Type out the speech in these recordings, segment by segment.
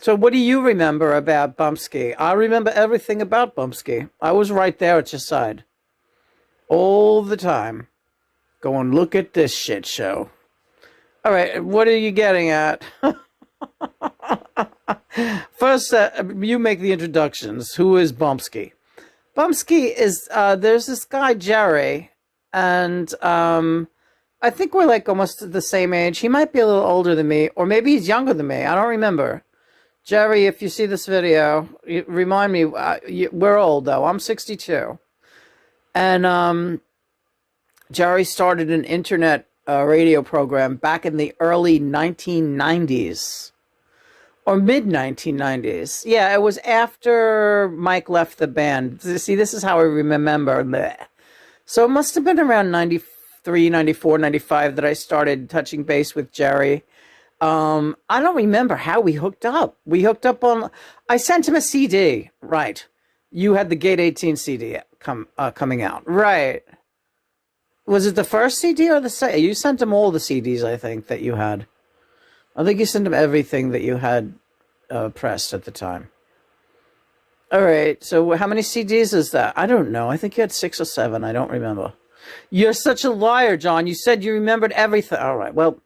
So what do you remember about Bumpskey? I remember everything about Bumpskey. I was right there at your side all the time, going, look at this shit show. All right, what are you getting at? First, you make the introductions. Who is Bumpskey? Bumpskey is, there's this guy, Jerry, and I think we're like almost the same age. He might be a little older than me, or maybe he's younger than me. I don't remember. Jerry, if you see this video, remind me, we're old though. I'm 62. And Jerry started an internet radio program back in the early 1990s or mid 1990s. Yeah, it was after Mike left the band. See, this is how I remember. Bleh. So it must have been around 93, 94, 95 that I started touching base with Jerry. I don't remember how we hooked up. We hooked up on, I sent him a CD, right. You had the Gate 18 CD coming out, right. Was it the first CD or the second? You sent him all the CDs, I think, that you had. I think you sent him everything that you had pressed at the time. All right, so how many CDs is that? I don't know. I think you had 6 or 7. I don't remember. You're such a liar, John. You said you remembered everything. All right, well,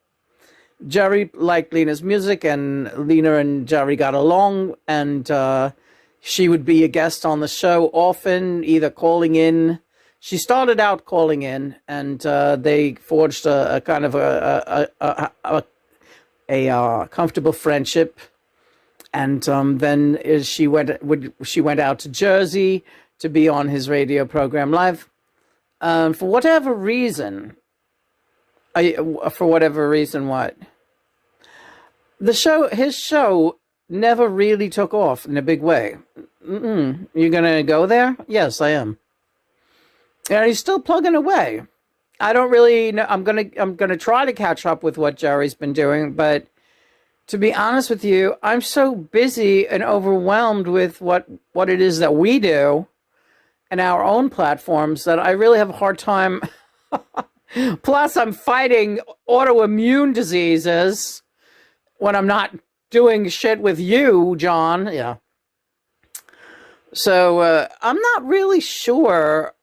Jerry liked Lena's music, and Lena and Jerry got along, and she would be a guest on the show often, either calling in. She started out calling in, and they forged a kind of a comfortable friendship. And then she went out to Jersey to be on his radio program live. For whatever reason, what? His show never really took off in a big way. You're gonna go there? Yes, I am. And he's still plugging away. I don't really know. I'm gonna try to catch up with what Jerry's been doing, but to be honest with you, I'm so busy and overwhelmed with what it is that we do and our own platforms that I really have a hard time. Plus, I'm fighting autoimmune diseases when I'm not doing shit with you, John. Yeah. So I'm not really sure.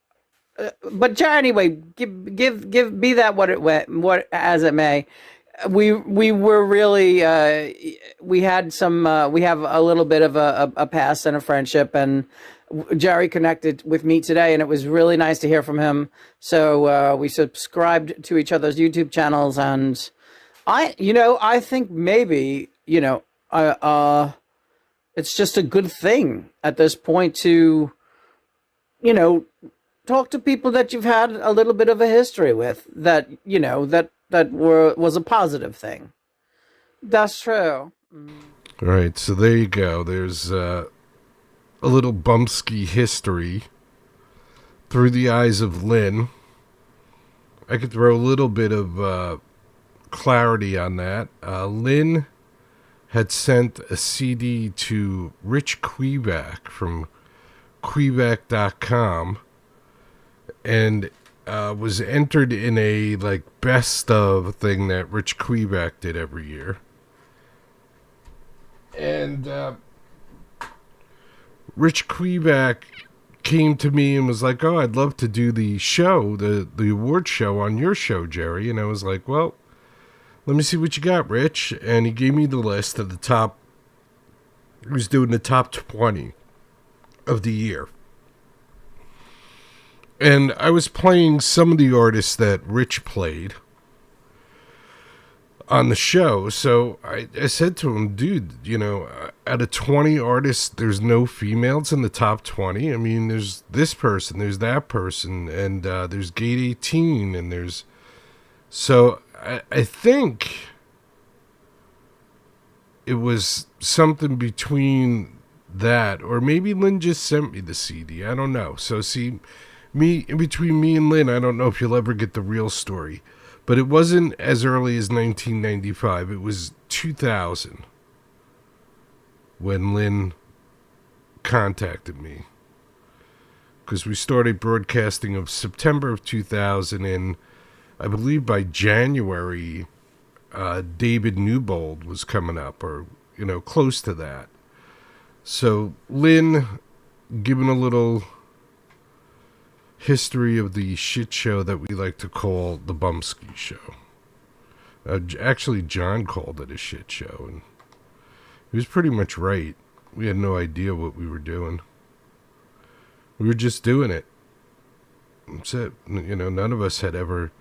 But anyway, give be that what as it may. We were really we had some we have a little bit of a past and a friendship, and Jerry connected with me today, and it was really nice to hear from him. So we subscribed to each other's YouTube channels, and I think maybe it's just a good thing at this point to talk to people that you've had a little bit of a history with, that was a positive thing. That's true. All right, so there you go. There's a little Bumpskey history through the eyes of Lynn. I could throw a little bit of clarity on that. Lynn had sent a CD to Rich Quebec from Quebec.com, and was entered in a best of thing that Rich Quebec did every year. And Rich Quebec came to me and was like, "Oh, I'd love to do the show, the award show on your show, Jerry." And I was like, "Well, let me see what you got, Rich." And he gave me the list of the top. He was doing the top 20 of the year. And I was playing some of the artists that Rich played on the show. So I said to him, "Dude, out of 20 artists, there's no females in the top 20. I mean, there's this person, there's that person, and there's Gate 18, and there's..." So I think it was something between that, or maybe Lynn just sent me the CD. I don't know. So see... between me and Lynn, I don't know if you'll ever get the real story. But it wasn't as early as 1995. It was 2000 when Lynn contacted me. Because we started broadcasting of September of 2000, and I believe by January, David Newbold was coming up, or close to that. So Lynn, given a little history of the shit show that we like to call the Bumpskey show. Actually, John called it a shit show, and he was pretty much right. We had no idea what we were doing. We were just doing it. That's it. None of us had ever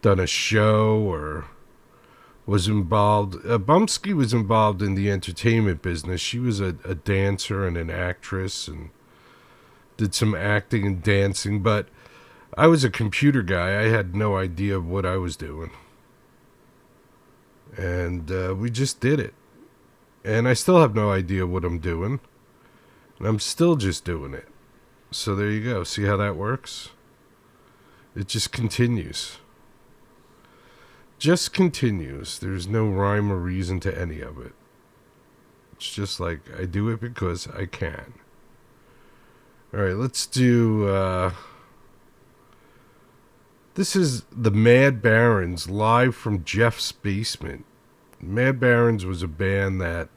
done a show or was involved. Bumpskey was involved in the entertainment business. She was a dancer and an actress and did some acting and dancing, but I was a computer guy. I had no idea what I was doing. And we just did it. And I still have no idea what I'm doing. And I'm still just doing it. So there you go. See how that works? It just continues. Just continues. There's no rhyme or reason to any of it. It's just like I do it because I can. All right, let's do... This is the Mad Barons live from Jeff's basement. Mad Barons was a band that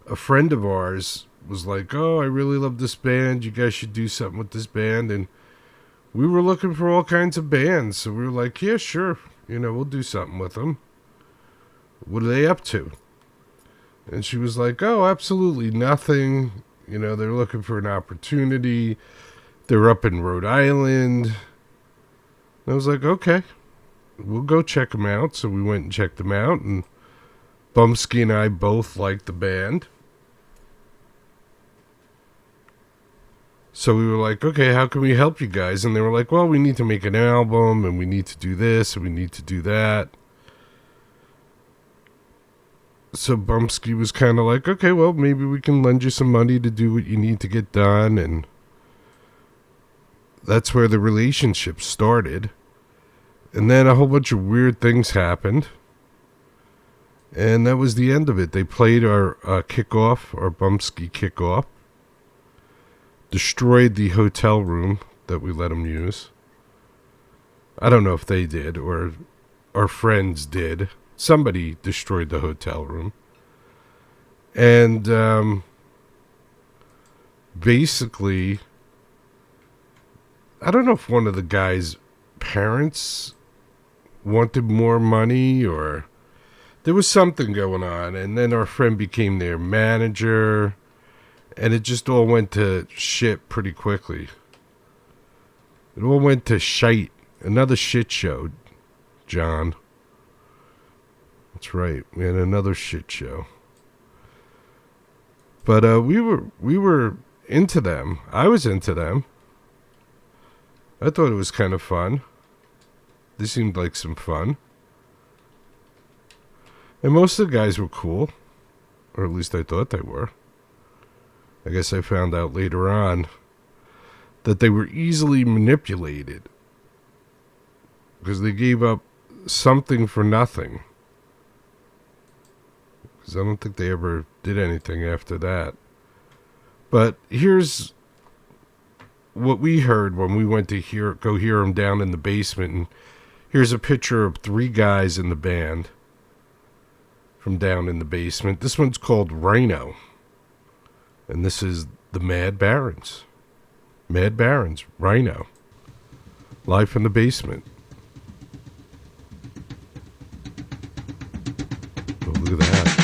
a friend of ours was like, oh, I really love this band. You guys should do something with this band. And we were looking for all kinds of bands. So we were like, yeah, sure. We'll do something with them. What are they up to? And she was like, oh, absolutely nothing. They're looking for an opportunity. They're up in Rhode Island. And I was like, okay, we'll go check them out. So we went and checked them out, and Bumpskey and I both liked the band. So we were like, okay, how can we help you guys? And they were like, well, we need to make an album, and we need to do this, and we need to do that. So Bumpskey was kind of like, okay, well, maybe we can lend you some money to do what you need to get done. And that's where the relationship started. And then a whole bunch of weird things happened. And that was the end of it. They played our kickoff, our Bumpskey kickoff. Destroyed the hotel room that we let them use. I don't know if they did or our friends did. Somebody destroyed the hotel room. And basically, I don't know if one of the guys' parents wanted more money or there was something going on. And then our friend became their manager. And it just all went to shit pretty quickly. It all went to shite. Another shit show, John. That's right. We had another shit show. But we were into them. I was into them. I thought it was kind of fun. They seemed like some fun. And most of the guys were cool. Or at least I thought they were. I guess I found out later on that they were easily manipulated because they gave up something for nothing. Because I don't think they ever did anything after that. But here's what we heard when we went to go hear them down in the basement. And here's a picture of 3 guys in the band from down in the basement. This one's called Rhino. And this is the Mad Barons. Mad Barons, Rhino. Live from the basement. Oh, look at that.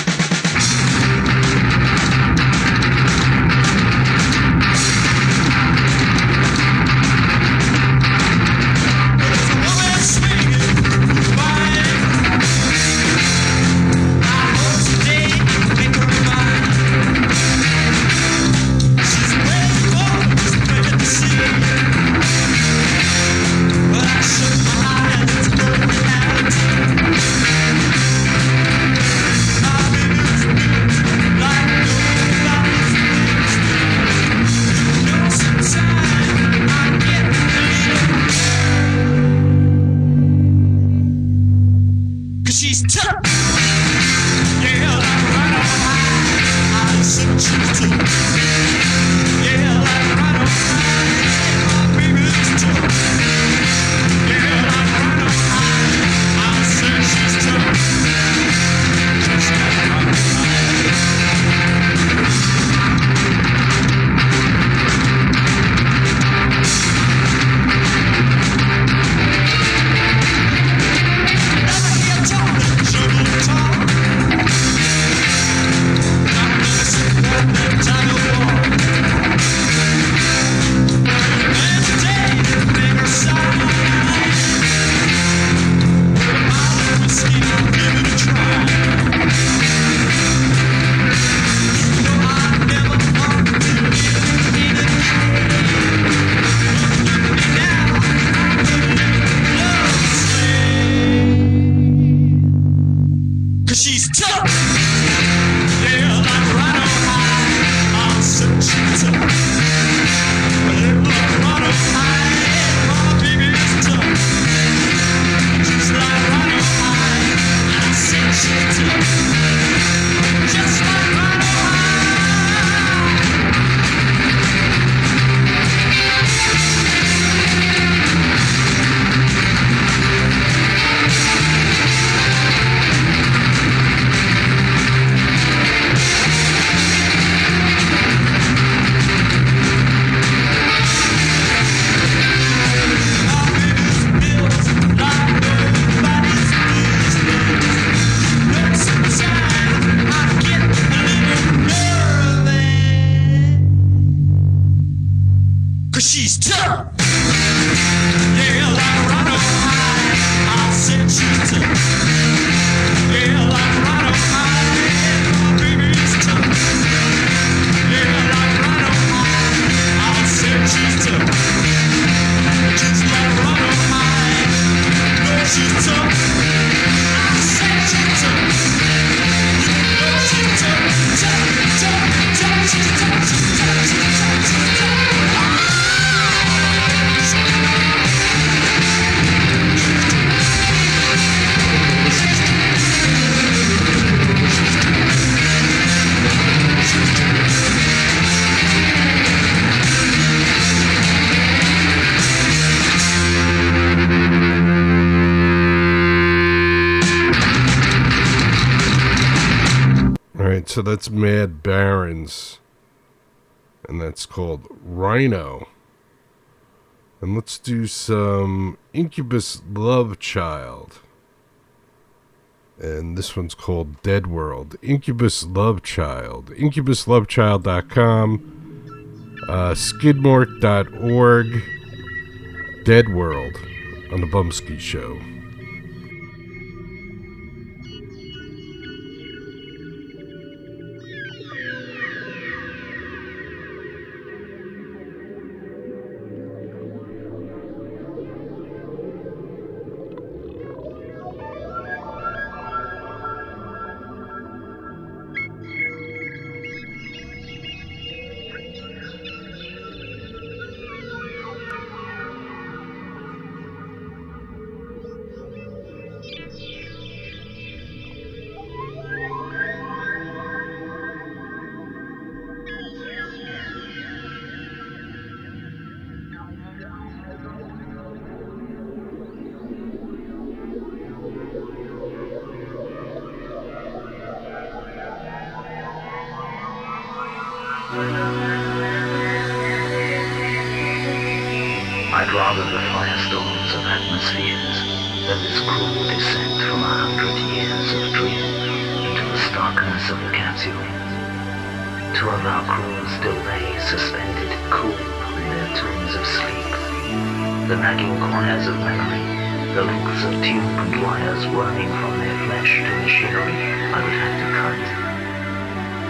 'Cause she's tough. Yeah, like Rhino High. I'll set you tough. Yeah, like Rhino High. My baby is tough. Just like Rhino High. I'll set you tough. Just like Rhino High. Cause she's tough. Yeah, like Rhino High. I'll set you tough. Yeah, like Rhino High. My baby's tough. Yeah, like Rhino High. I'll set you tough. Just like Rhino High. No, she's tough. I'll set you tough. No, she's tough. Tough, tough, tough. She's tough. She's tough. She's tough. She's tough. Alright, so that's Mad Barons. And that's called Rhino. And let's do some Incubus Love Child. And this one's called Dead World. Incubus Love Child. IncubusLoveChild.com. Skidmark.org. Dead World on the Bumpskey Show. I'd rather the firestorms of atmospheres than this cruel descent from 100 years of dream into the starkness of the capsule. Two of our crews still lay suspended, cool in their tombs of sleep. The nagging choirs of memory, the links of tube and wires worming from their flesh to machinery I would have to cut.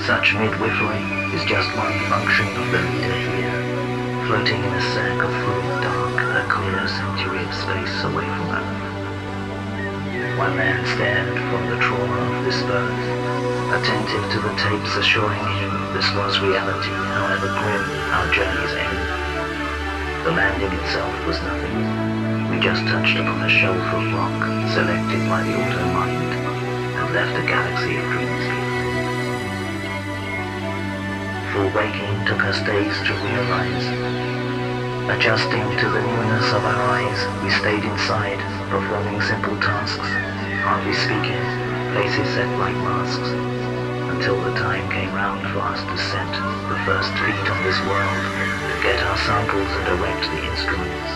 Such midwifery is just one function of the leader here, floating in a sack of fluid dark, a clear century of space away from Earth. One man stared from the trauma of this birth, attentive to the tapes assuring him this was reality, however grim our journey's end. The landing itself was nothing. We just touched upon a shelf of rock selected by the auto mind and left a galaxy of dreams behind. Full waking took us days to realize. Adjusting to the newness of our eyes, we stayed inside, performing simple tasks, hardly speaking, faces set like masks, until the time came round for us to set the first feet on this world, to get our samples and erect the instruments.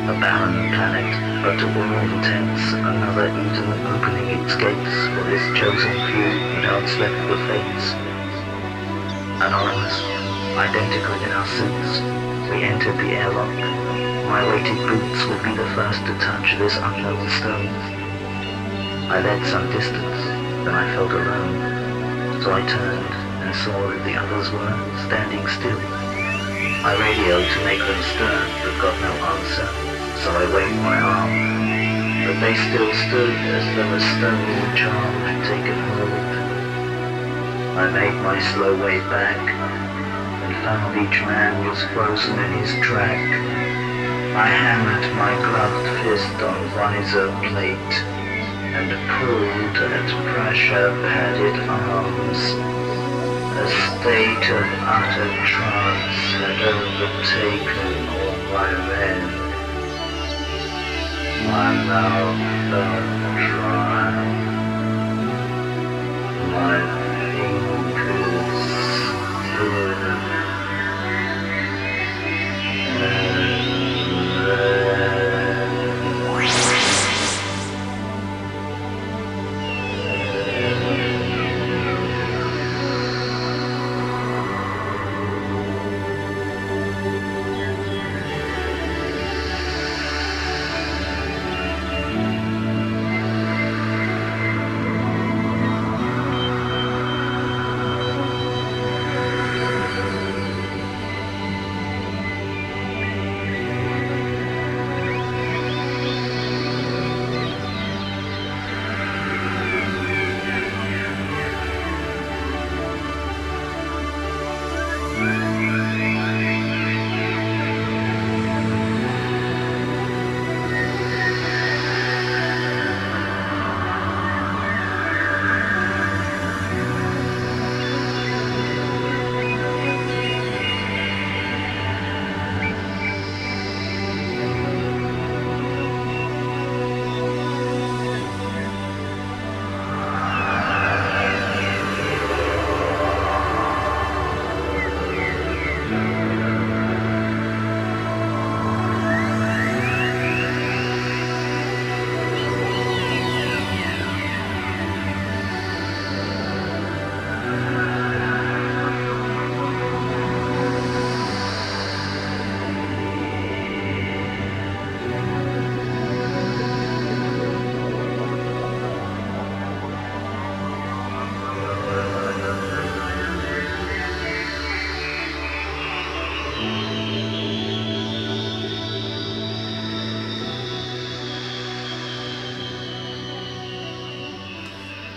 A barren planet, but to all intents, another Eden opening its gates for this chosen few that outslept the fates. Anonymous, identical in our suits, we entered the airlock. My weighted boots would be the first to touch this unknown stone. I led some distance, then I felt alone, so I turned and saw that the others were standing still. I radioed to make them stir, but got no answer, so I waved my arm. but they still stood as though a stone charm had taken hold. I made my slow way back, and found each man was frozen in his track. I hammered my gloved fist on visor plate, and pulled at pressure-padded arms. A state of utter trance had overtaken all my men. My mouth felt dry. My fingers stiff.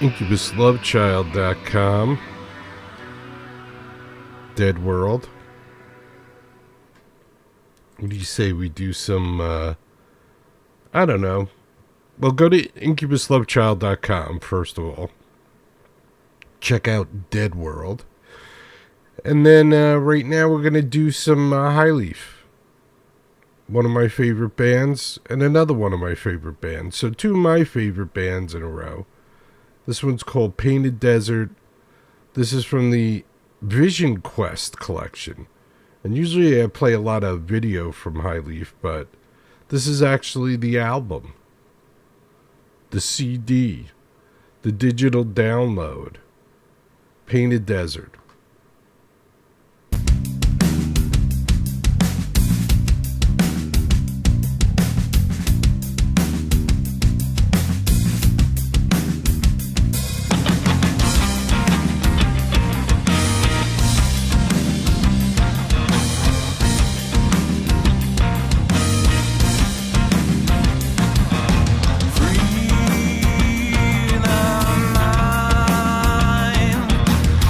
IncubusLoveChild.com. Dead World. What do you say we do some, I don't know. Well, go to IncubusLoveChild.com, first of all. Check out Dead World. And then right now we're going to do some High Leaf. One of my favorite bands, and another one of my favorite bands. So two of my favorite bands in a row. This one's called Painted Desert. This is from the Vision Quest collection. And usually I play a lot of video from High Leaf, but this is actually the album. The CD. The digital download. Painted Desert.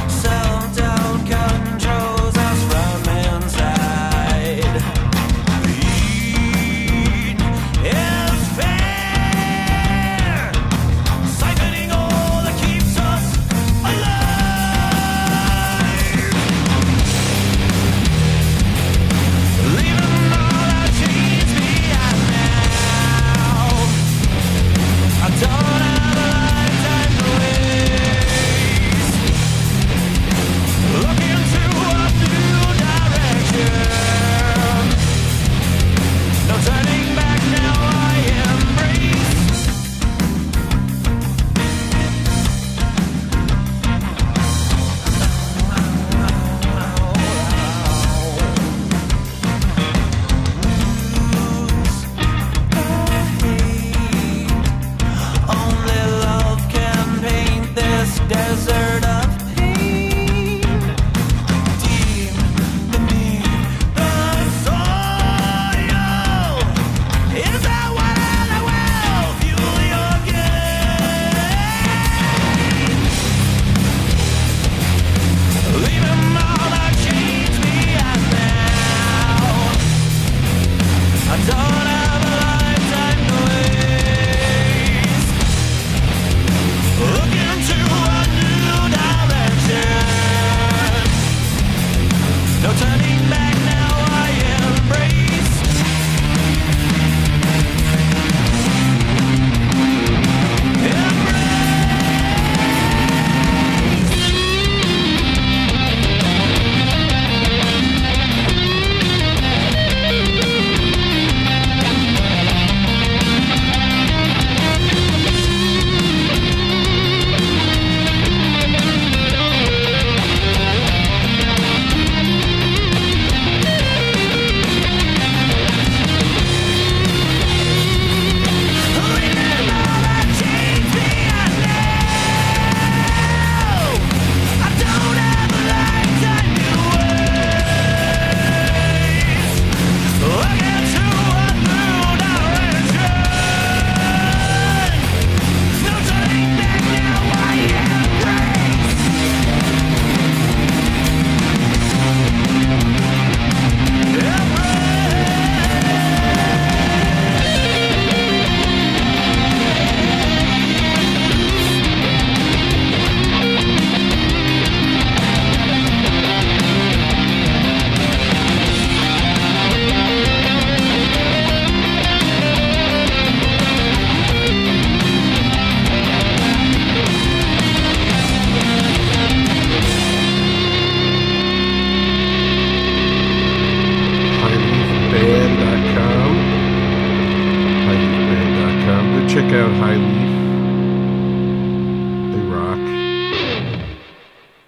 Self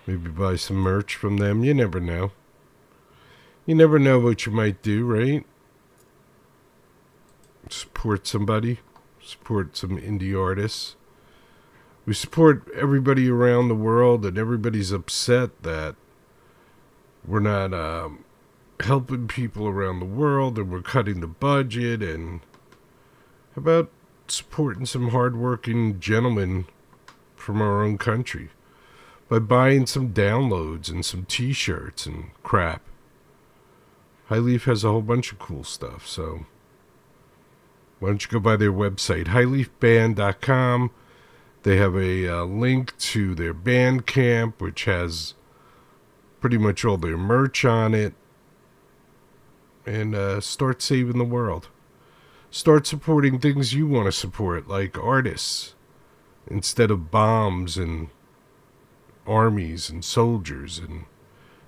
Maybe buy some merch from them. You never know. You never know what you might do, right? Support somebody. Support some indie artists. We support everybody around the world, and everybody's upset that we're not helping people around the world, and we're cutting the budget. And how about supporting some hardworking gentlemen from our own country by buying some downloads and some t-shirts and crap? High Leaf has a whole bunch of cool stuff, so why don't you go by their website, highleafband.com. They have a link to their Bandcamp, which has pretty much all their merch on it. And start saving the world. Start supporting things you want to support, like artists, instead of bombs and armies and soldiers and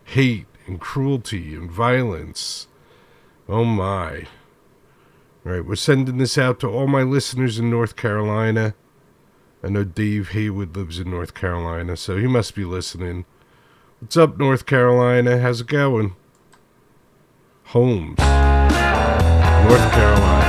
hate and cruelty and violence. Oh my. All right, we're sending this out to all my listeners in North Carolina. I know Dave Haywood lives in North Carolina, so he must be listening. What's up, North Carolina? How's it going? Holmes, North Carolina.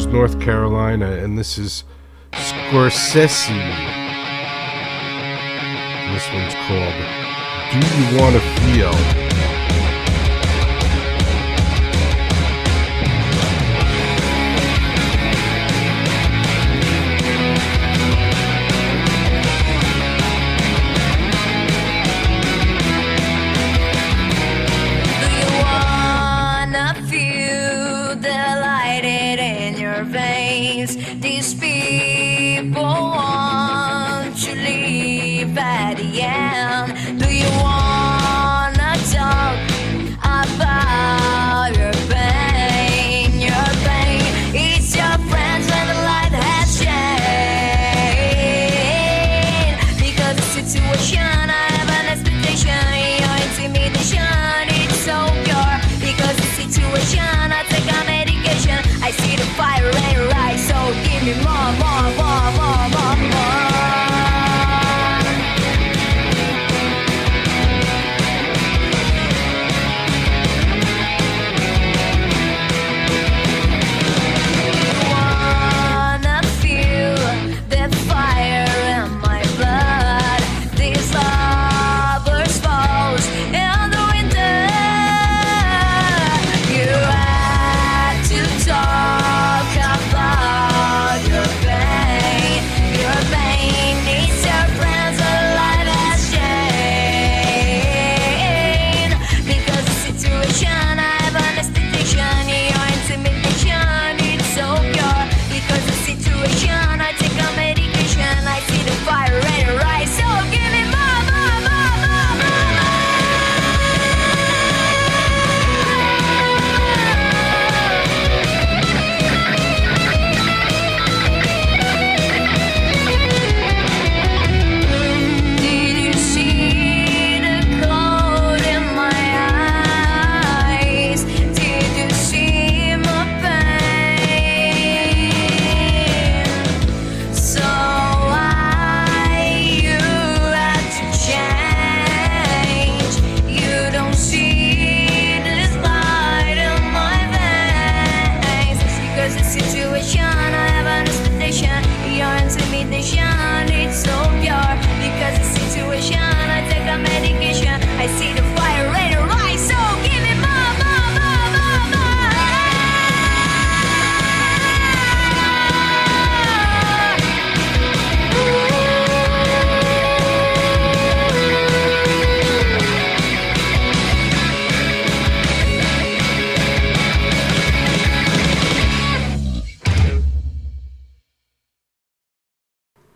North Carolina, and this is Scorsese. This one's called Do You Wanna Feel? These people want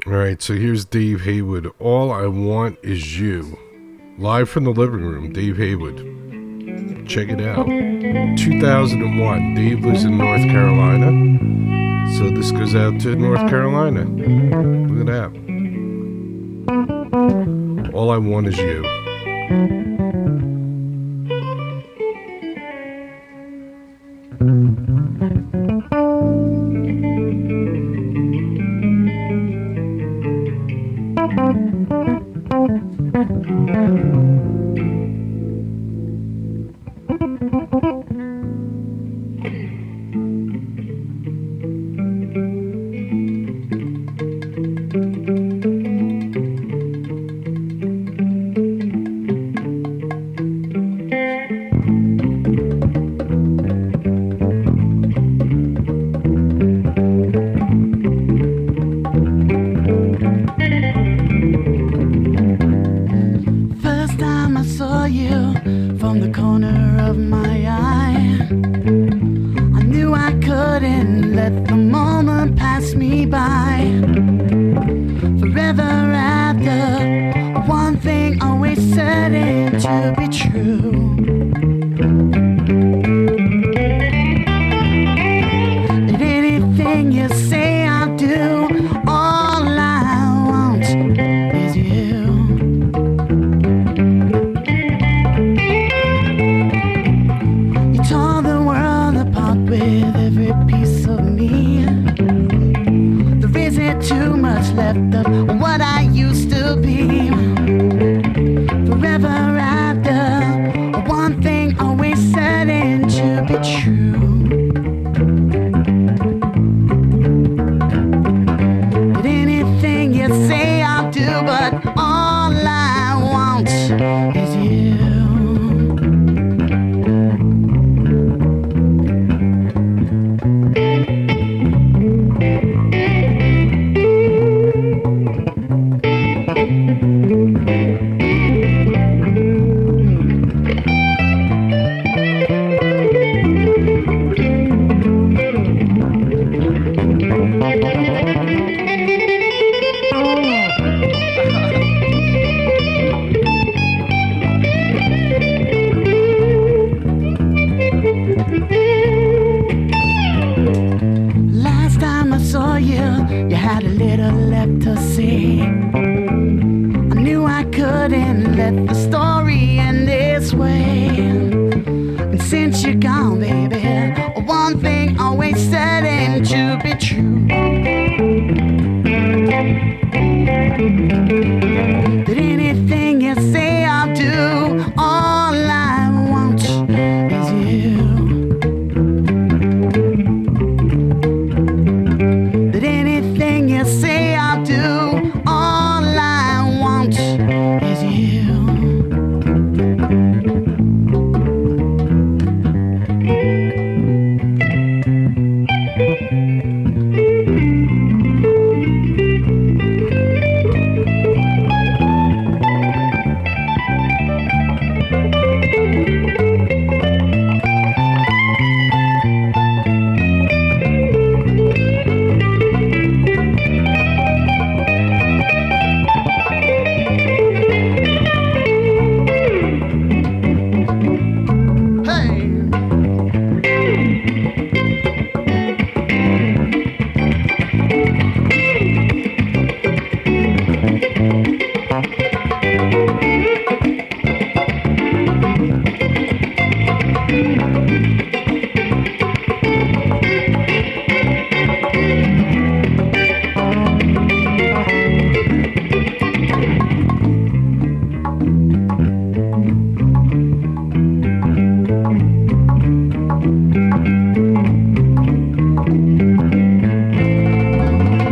All right, so here's Dave Haywood. All I Want Is You. Live from the living room, Dave Haywood. Check it out. 2001. Dave lives in North Carolina. So this goes out to North Carolina. Look at that. All I Want Is You. First time I saw you from the corner of my eye, I knew I couldn't let the moment pass me by. Forever after, one thing always certain to be true. And anything you say I'll do, all I want is you. You tore the world apart with every piece of me. There isn't too much left of what I used to be. Forever after, one thing always certain to be true. But anything you say I'll do, but all I want is you. Last time I saw you, you had a little left to see. I knew I couldn't let the story end this way. And since you're gone, baby, one thing always certain to be true. That anything you say I'll do, all I want is you. That anything you say I'll do, all I want is you.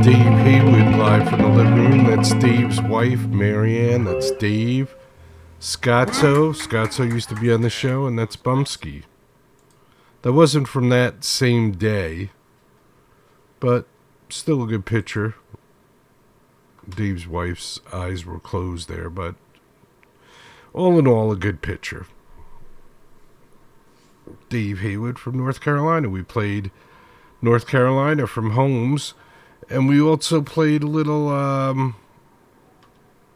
Dave Haywood live from the living room. That's Dave's wife, Marianne. That's Dave. Scotzo. Scotzo used to be on the show, and that's Bumpskey. That wasn't from that same day, but still a good picture. Dave's wife's eyes were closed there, but all in all, a good picture. Dave Haywood from North Carolina. We played North Carolina from Holmes, And we also played a little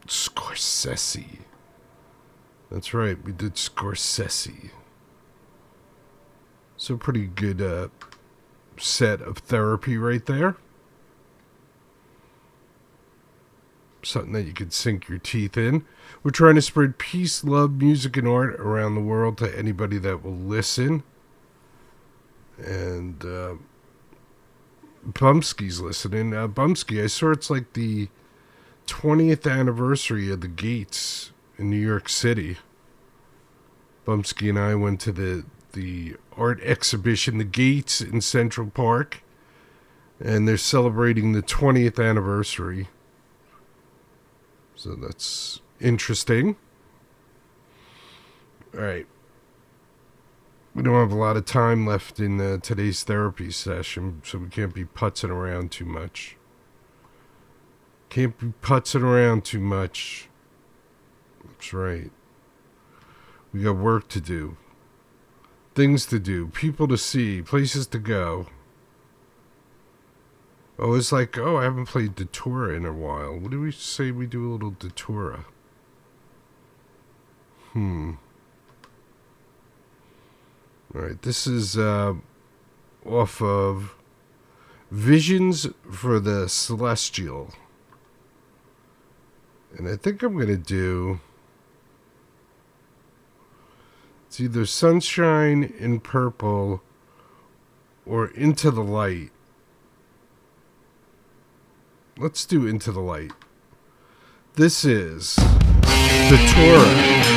Scorsese. That's right, we did Scorsese. So pretty good set of therapy right there. Something that you could sink your teeth in. We're trying to spread peace, love, music, and art around the world to anybody that will listen. And Bumpskey's listening. Bumpskey, I saw it's like the 20th anniversary of the Gates in New York City. Bumpskey and I went to the art exhibition, the Gates in Central Park. And they're celebrating the 20th anniversary. So that's interesting. All right. We don't have a lot of time left in today's therapy session, so we can't be putzing around too much. Can't be putzing around too much. That's right. We got work to do. Things to do. People to see. Places to go. Oh, it's like, I haven't played Datura in a while. What do we say we do a little Datura? Alright, this is off of Visions for the Celestial. And I think I'm going to do... It's either Sunshine in Purple or Into the Light. Let's do Into the Light. This is Datura.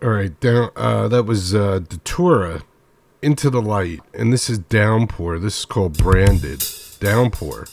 All right, down. That was Datura, Into the Light, and this is Downpour. This is called Branded Downpour.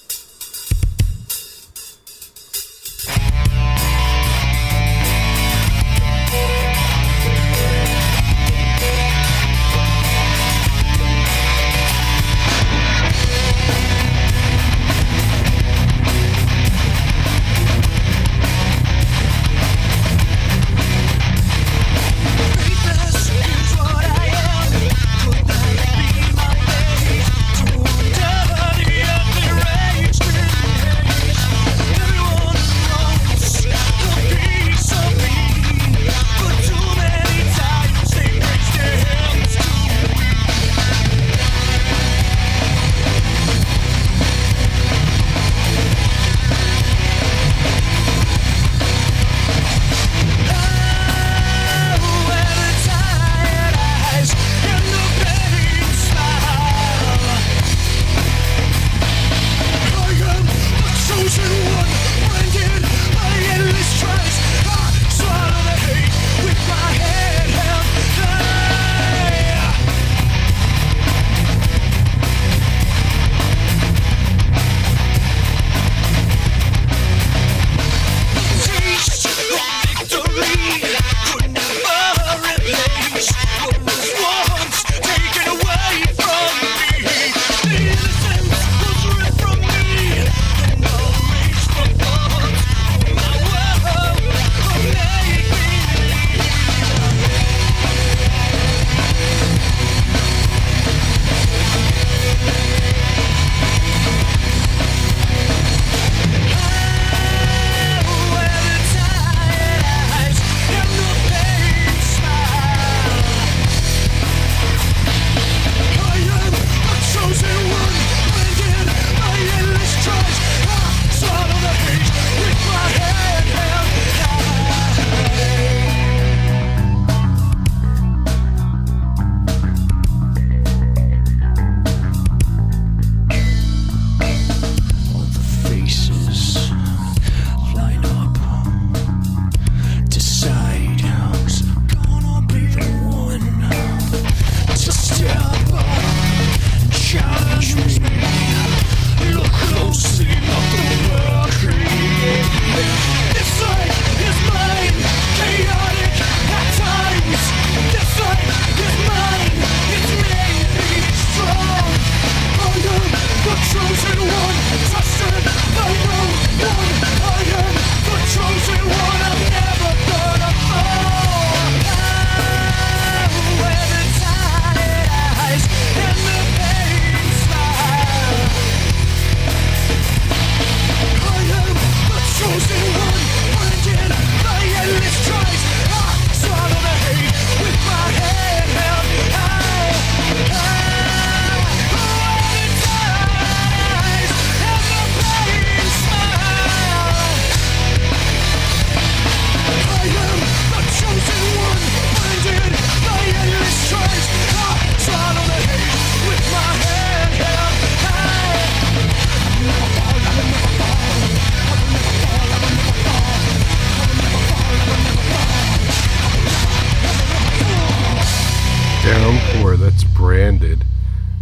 Downpour, that's Branded.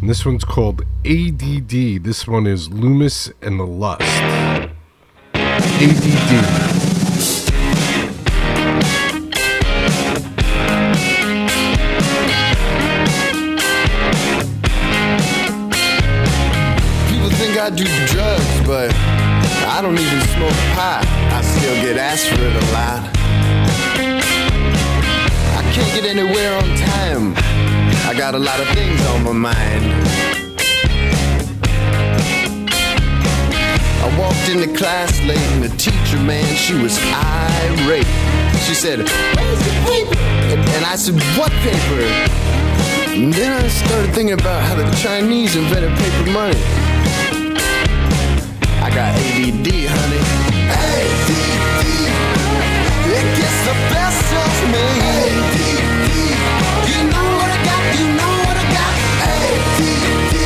And this one's called ADD. This one is Loomis and the Lust. ADD. I do drugs, but I don't even smoke pot. I still get asked for it a lot. I can't get anywhere on time. I got a lot of things on my mind. I walked into class late and the teacher, man, she was irate. She said, "Where's the paper?" And I said, "What paper?" And then I started thinking about how the Chinese invented paper money. I got ADD, honey. ADD. It gets the best of me. ADD. You know what I got, you know what I got. ADD.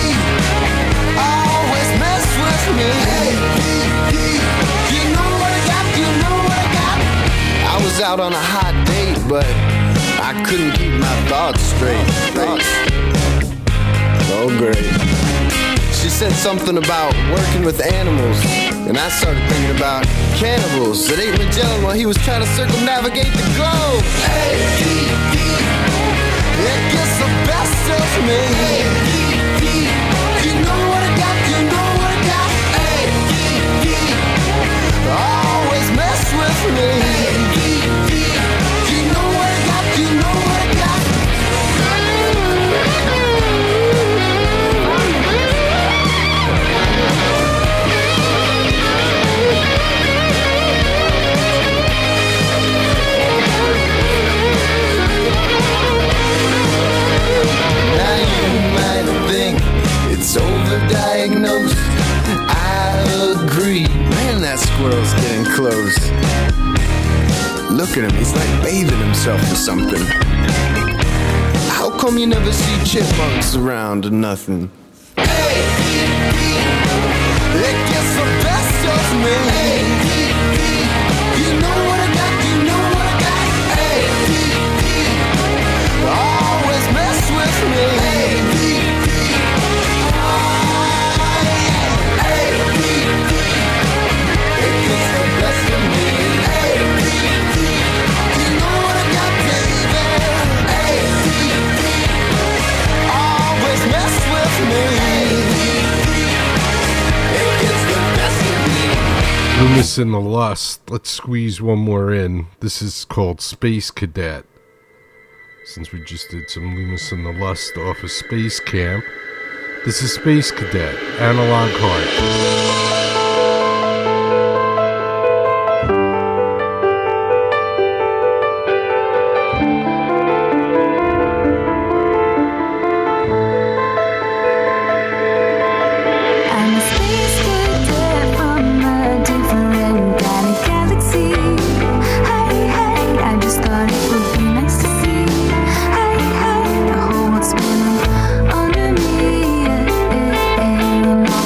Always mess with me. ADD. You know what I got, you know what I got. I was out on a hot date, but I couldn't keep my thoughts straight. Oh, great. She said something about working with animals, and I started thinking about cannibals that ate Magellan while he was trying to circumnavigate the globe. A-D-D, it gets the best of me. A-D-D, you know what I got, you know what I got. A-D-D, always mess with me. A-D-D, you know what I got, you know what I got. It's overdiagnosed. I agree. Man, that squirrel's getting close. Look at him, he's like bathing himself or something. How come you never see chipmunks around or nothing? Hey, it gets the best of me. You know what I got, you know what I got. Hey, always mess with me. Loomis and the Lust. Let's squeeze one more in. This is called Space Cadet. Since we just did some Loomis and the Lust off of Space Camp, this is Space Cadet, Analog Heart.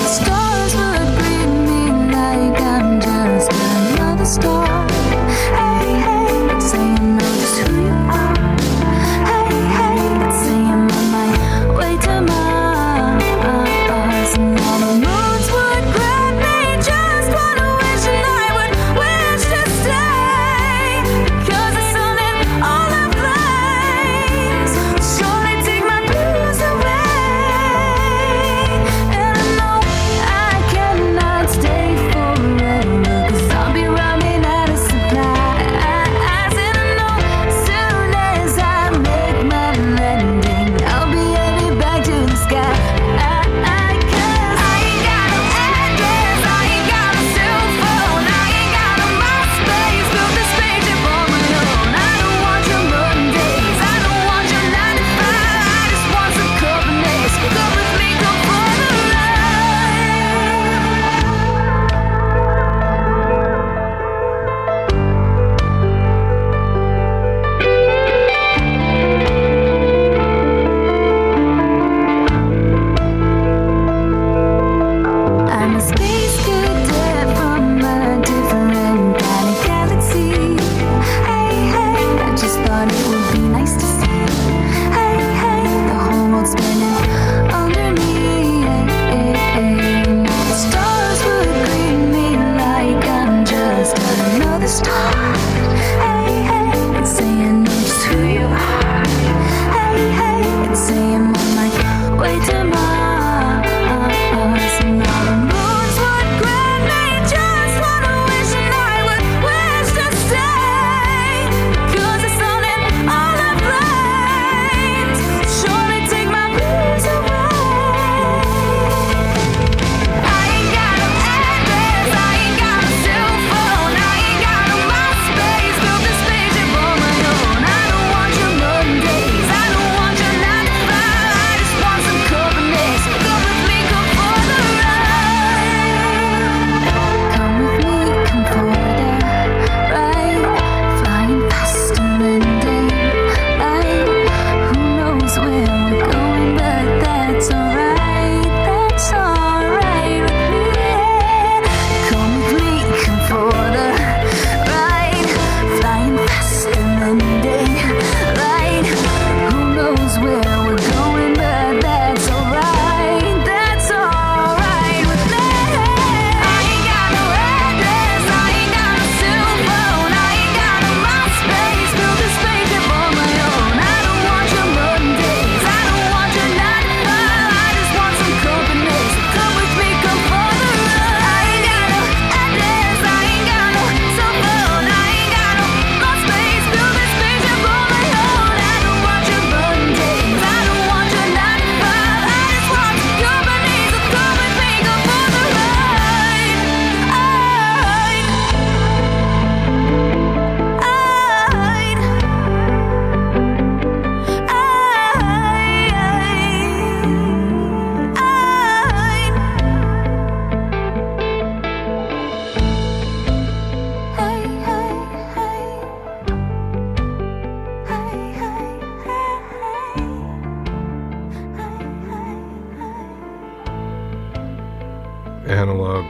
Stars would breathe.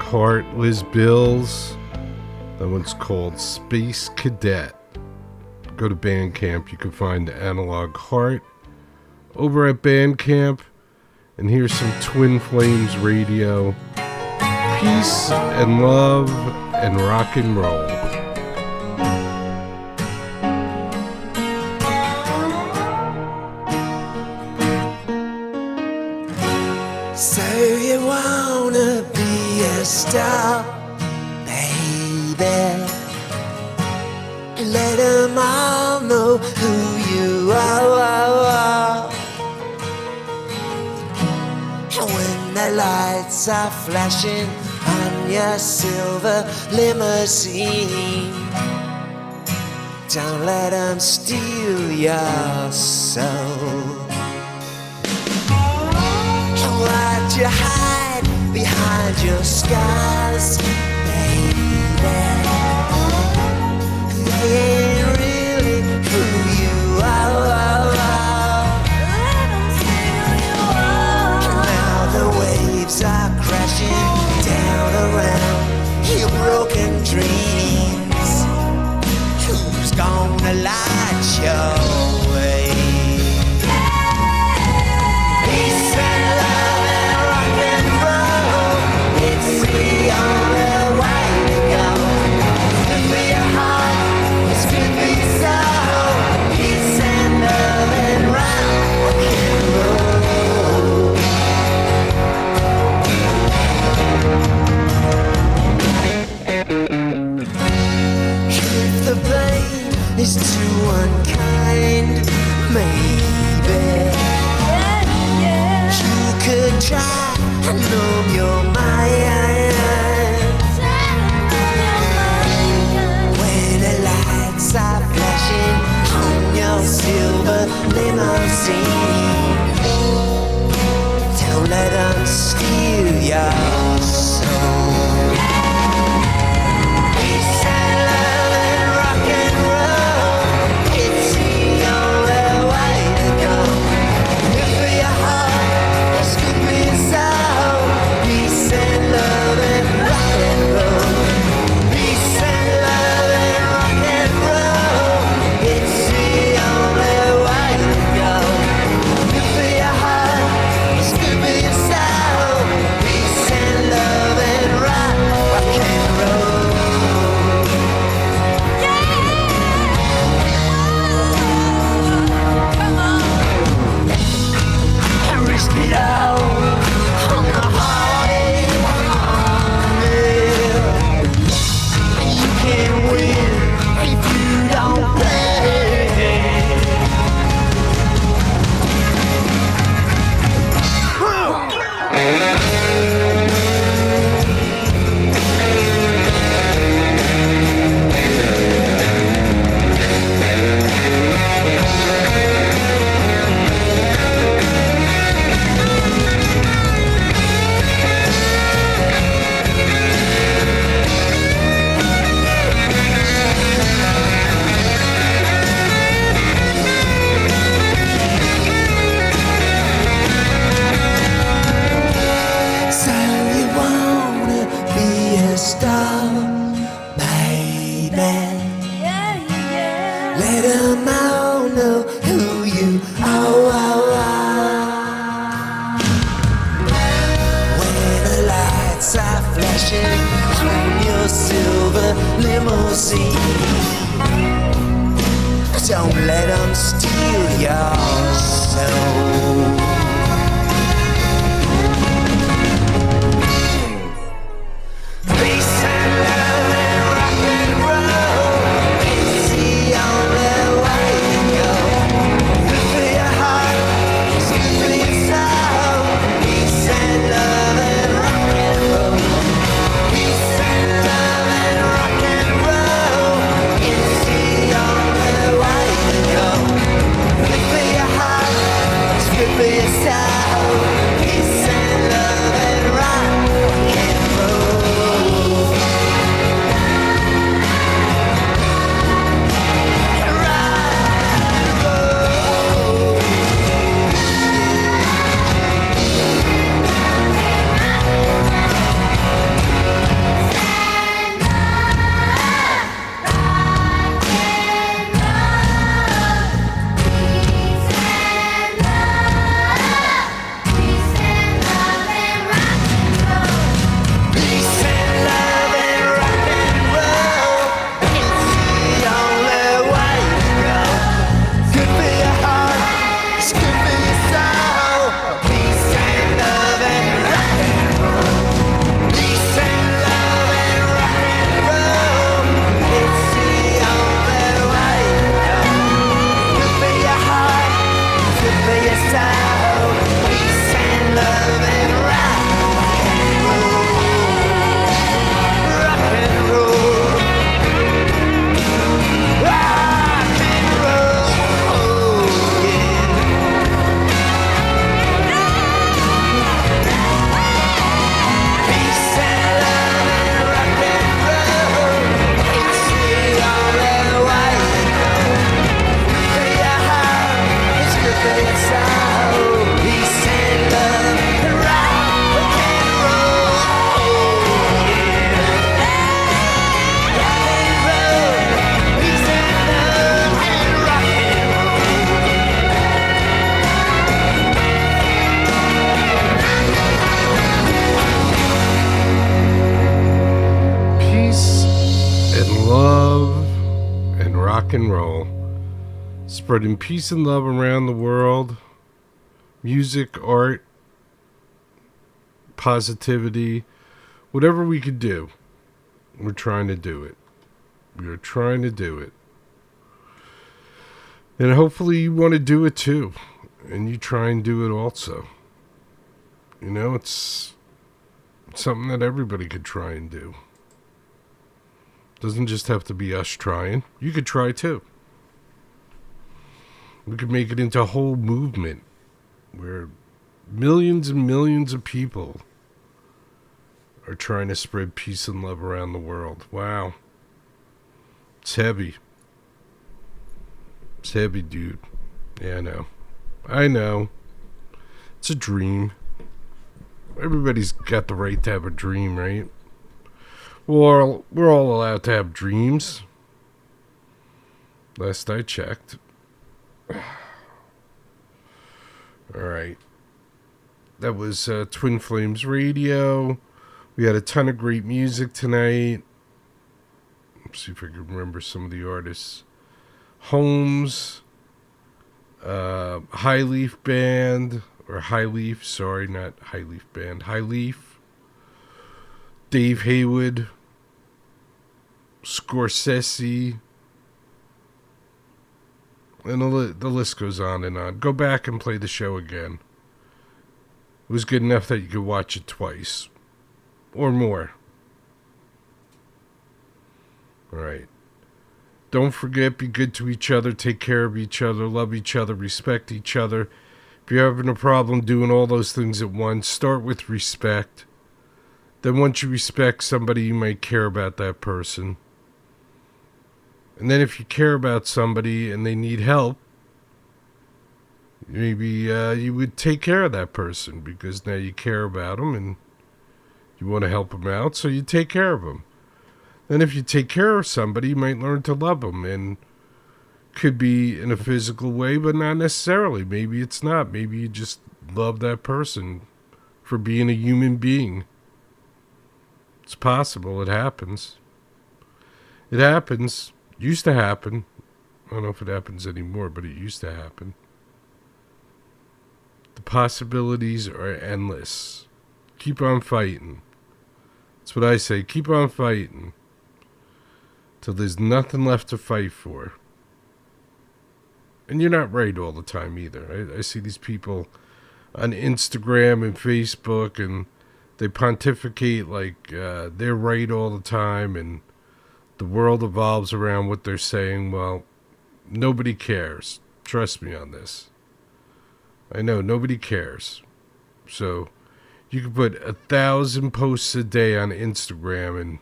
Heart, Liz Bills. That one's called Space Cadet. Go to Bandcamp. You can find Analog Heart over at Bandcamp. And here's some Twin Flames Radio. Peace and love and rock and roll. So you wanna be a star, baby? Let them all know who you are. And when the lights are flashing on your silver limousine, don't let them steal your soul. Why'd you hide behind your scars, baby? They ain't really who you are. Now the waves are crashing down around your broken dreams. Who's gonna light your way? Peace and love and rock and roll, it's the only way to go. Good for your heart, it's good for your soul. Peace and love and rock and roll. If the blame is too unkind, maybe you could try and numb your mind. When the lights are flashing on your silver limousine, don't let them steal your soul. Peace and love and rock and roll, it's the only way to go. Good for your heart, it's good for your soul. Peace and love and rock and roll. Peace and love and rock and roll, it's the only way to go. Good for your heart, it's good for your soul. Peace and love and rock and roll. And risk it all on the heartache. Yeah. You can't win if you don't play. So you wanna be a star, baby? Let them all know who you are. When the lights are flashing on your silver limousine, don't let them steal your soul. Peace and love and rock and roll, it's the only way to go. Good for your heart, it's good for your soul. Peace and love and rock and roll. Peace and love and rock and roll, it's the only way to go. Good for your heart, it's good rock and roll, spreading peace and love around the world, music, art, positivity, whatever we could do. We're trying to do it. We are trying to do it. And hopefully you want to do it too. And you try and do it also. You know, it's something that everybody could try and do. Doesn't just have to be us trying. You could try too. We could make it into a whole movement where millions and millions of people are trying to spread peace and love around the world. Wow. It's heavy. It's heavy, dude. Yeah, I know. I know. It's a dream. Everybody's got the right to have a dream, right? We're all allowed to have dreams. Last I checked. Alright. That was Twin Flames Radio. We had a ton of great music tonight. Let's see if I can remember some of the artists. Holmes, High Leaf Band, or High Leaf, sorry, not High Leaf Band, High Leaf, Dave Haywood, Scorsese, and the list goes on and on. Go back and play the show again. It was good enough that you could watch it twice. Or more. Alright. Don't forget, be good to each other, take care of each other, love each other, respect each other. If you're having a problem doing all those things at once, start with respect. Then once you respect somebody, you might care about that person. And then if you care about somebody and they need help, maybe you would take care of that person because now you care about them and you want to help them out, so you take care of them. Then if you take care of somebody, you might learn to love them, and could be in a physical way, but not necessarily. Maybe it's not. Maybe you just love that person for being a human being. It's possible. It happens. It happens. Used to happen. I don't know if it happens anymore, but it used to happen. The possibilities are endless. Keep on fighting. That's what I say. Keep on fighting. Till there's nothing left to fight for. And you're not right all the time either. I see these people on Instagram and Facebook, and they pontificate like they're right all the time, and the world evolves around what they're saying. Well, nobody cares. Trust me on this. I know, nobody cares. So you can put 1,000 posts a day on Instagram and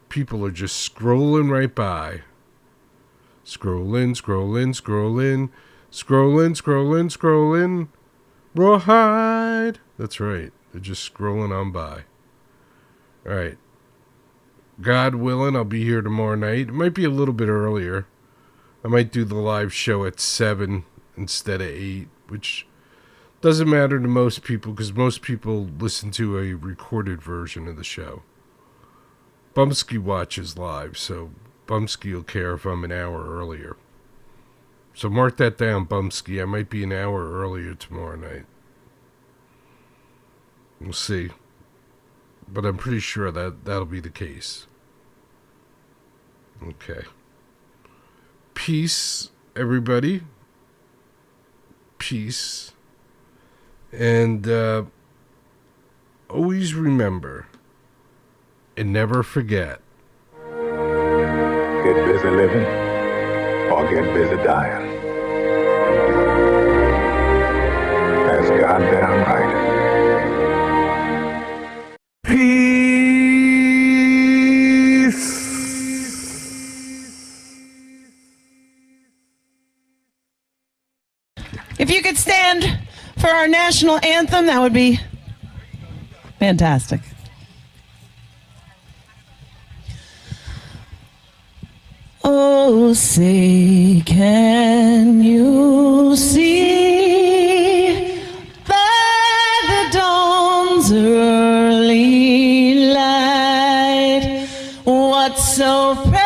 people are just scrolling right by. Scrolling, scrolling, scrolling, scrolling, scrolling, scrolling. Rawhide. That's right. They're just scrolling on by. All right. God willing, I'll be here tomorrow night. It might be a little bit earlier. I might do the live show at 7 instead of 8, which doesn't matter to most people because most people listen to a recorded version of the show. Bumpskey watches live, so Bumpskey will care if I'm an hour earlier. So mark that down, Bumpskey. I might be an hour earlier tomorrow night. We'll see. But I'm pretty sure that'll be the case. Okay. Peace, everybody. Peace. And always remember and never forget. Get busy living or get busy dying. That's goddamn right. Peace. If you could stand for our national anthem, that would be fantastic. Oh, say, can you see by the dawn's early light what so proudly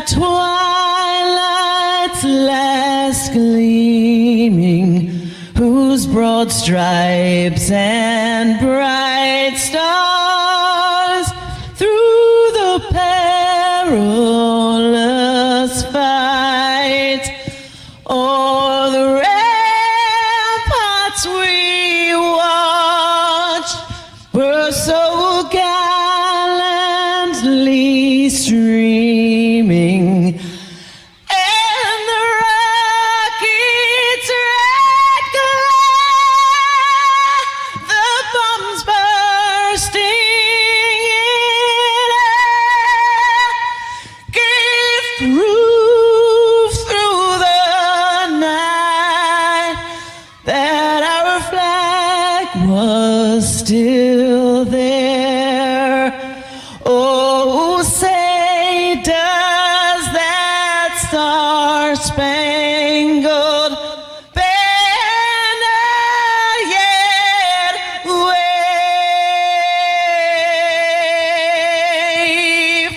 the twilight's last gleaming, whose broad stripes and bright stars through the perilous fight o'er the ramparts we watched were so gallantly streaming, and the rocket's red glare, the bombs bursting in air, gave proof through the night that our flag was still there. Oh, say does that star-spangled banner yet wave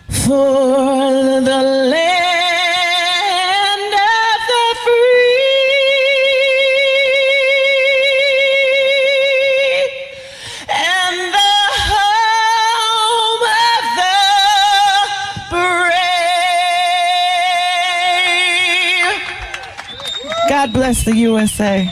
for the land of the free and the home of the brave. God bless the USA.